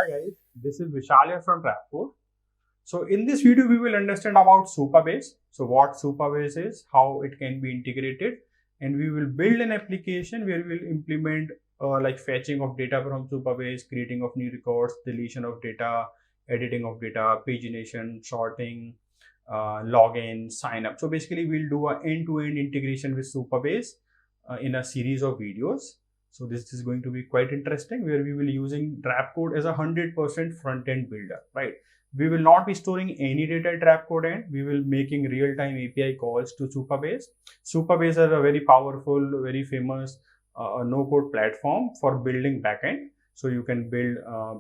Hi guys, this is Vishal here from DrapCode. So in this video, we will understand about Supabase. So what Supabase is, how it can be integrated, and we will build an application where we will implement like fetching of data from Supabase, creating of new records, deletion of data, editing of data, pagination, sorting, login, sign up. So basically, we'll do an end-to-end integration with Supabase in a series of videos. So this is going to be quite interesting, where we will using DrapCode as a 100% front-end builder, right? We will not be storing any data at DrapCode end. We will making real-time API calls to Supabase. Supabase is a very powerful, very famous no-code platform for building backend. So you can build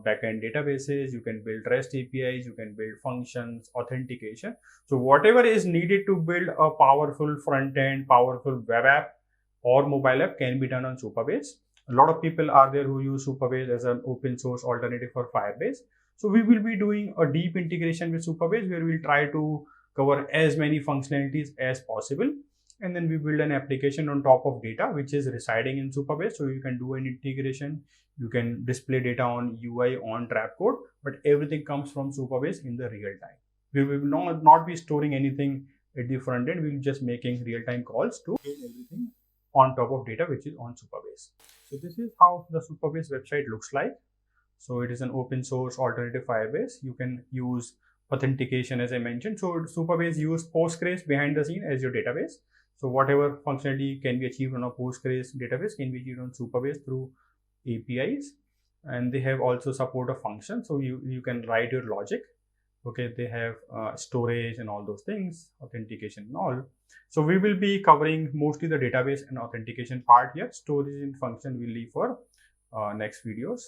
backend databases, you can build REST APIs, you can build functions, authentication. So whatever is needed to build a powerful front-end, powerful web app or mobile app can be done on Supabase. A lot of people are there who use Supabase as an open source alternative for Firebase. So we will be doing a deep integration with Supabase where we'll try to cover as many functionalities as possible. And then we build an application on top of data which is residing in Supabase. So you can do an integration, you can display data on UI on DrapCode, but everything comes from Supabase in the real time. We will not be storing anything at the front end. We'll just making real-time calls to build everything on top of data which is on Supabase. So this is how the Supabase website looks like. So it is an open source alternative Firebase. You can use authentication as I mentioned. So Supabase use Postgres behind the scene as your database. So whatever functionality can be achieved on a Postgres database can be achieved on Supabase through APIs. And they have also support a function. So you can write your logic. Okay, they have storage and all those things, authentication and all. So we will be covering mostly the database and authentication part here. Storage and function we'll leave for next videos.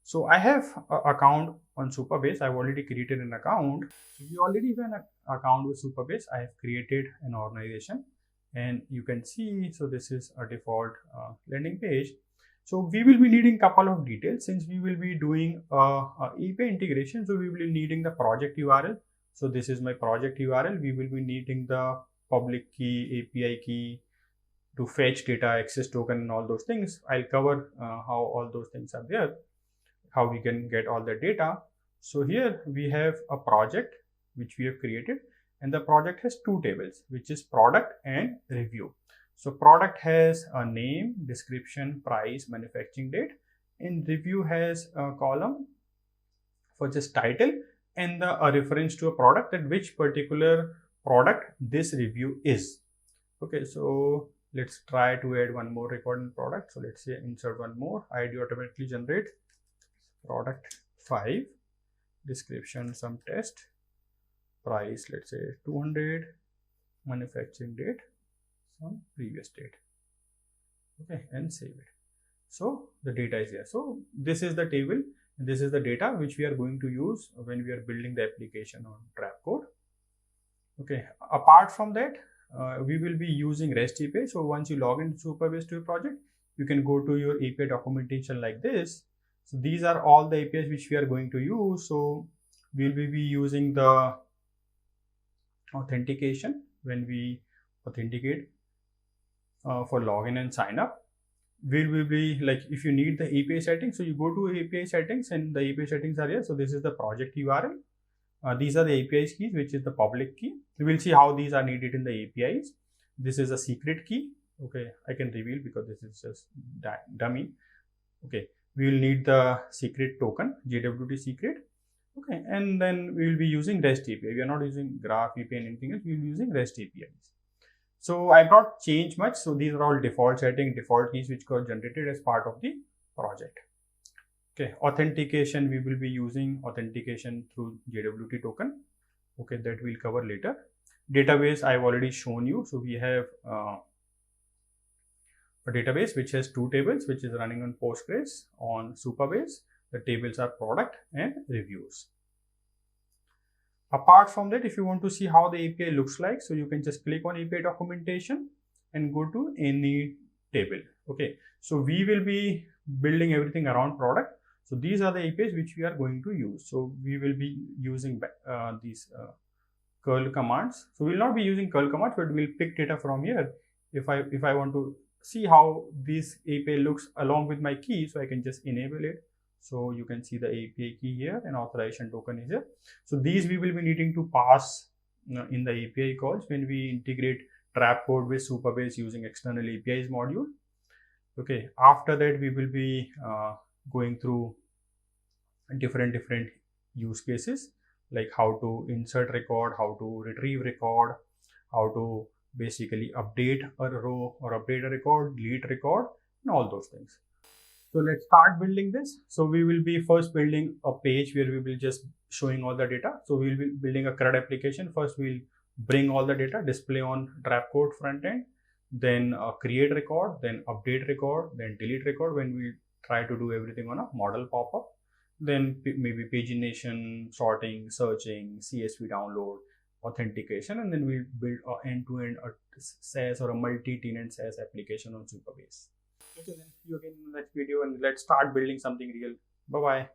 So I have an account on Supabase. I've already created an account. So we already have an account with Supabase. I have created an organization and you can see, so this is a default landing page. So we will be needing a couple of details since we will be doing API integration. So we will be needing the project URL. So this is my project URL. We will be needing the public key, API key to fetch data, access token and all those things. I'll cover how all those things are there, how we can get all the data. So here we have a project which we have created and the project has two tables, which is product and review. So product has a name, description, price, manufacturing date, and review has a column for just title and a reference to a product, that which particular product this review is. Okay, so let's try to add one more record in product. So let's say insert one more, ID automatically generate product 5, description some test, price let's say 200, manufacturing date some previous date. Okay, and save it. So the data is here. So this is the table and this is the data which we are going to use when we are building the application on DrapCode. Okay, apart from that, we will be using REST API. So once you log into Supabase to your project, you can go to your API documentation like this. So these are all the APIs which we are going to use. So we will be using the authentication when we authenticate for login and sign up. We will be like, if you need the API settings, so you go to API settings and the API settings are here. So this is the project URL. These are the API keys, which is the public key. We will see how these are needed in the APIs. This is a secret key. Okay, I can reveal because this is just dummy. Okay, we will need the secret token, JWT secret. Okay, and then we will be using REST API. We are not using Graph API and anything else. We will be using REST APIs. So I've not changed much. So these are all default settings, default keys which got generated as part of the project. Okay, authentication, we will be using authentication through JWT token. Okay, that we'll cover later. Database, I've already shown you. So we have a database which has two tables, which is running on Postgres on Supabase. The tables are product and reviews. Apart from that, if you want to see how the API looks like, so you can just click on API documentation and go to any table. Okay, so we will be building everything around product. So these are the APIs which we are going to use. So we will be using these curl commands. So we will not be using curl commands, but we'll pick data from here. If I want to see how this API looks along with my key, so I can just enable it. So you can see the API key here and authorization token is here. So these we will be needing to pass in the API calls when we integrate DrapCode with Supabase using external APIs module. Okay, after that we will be going through different use cases, like how to insert record, how to retrieve record, how to basically update a row or update a record, delete record, and all those things. So let's start building this. So we will be first building a page where we will just showing all the data. So we will be building a CRUD application. First we'll bring all the data, display on DrapCode front end, then create record, then update record, then delete record when we try to do everything on a model pop-up. Then maybe pagination, sorting, searching, CSV download, authentication, and then we'll build an end-to-end SaaS or a multi-tenant SaaS application on Supabase. Okay, then see you again in the next video and let's start building something real. Bye-bye.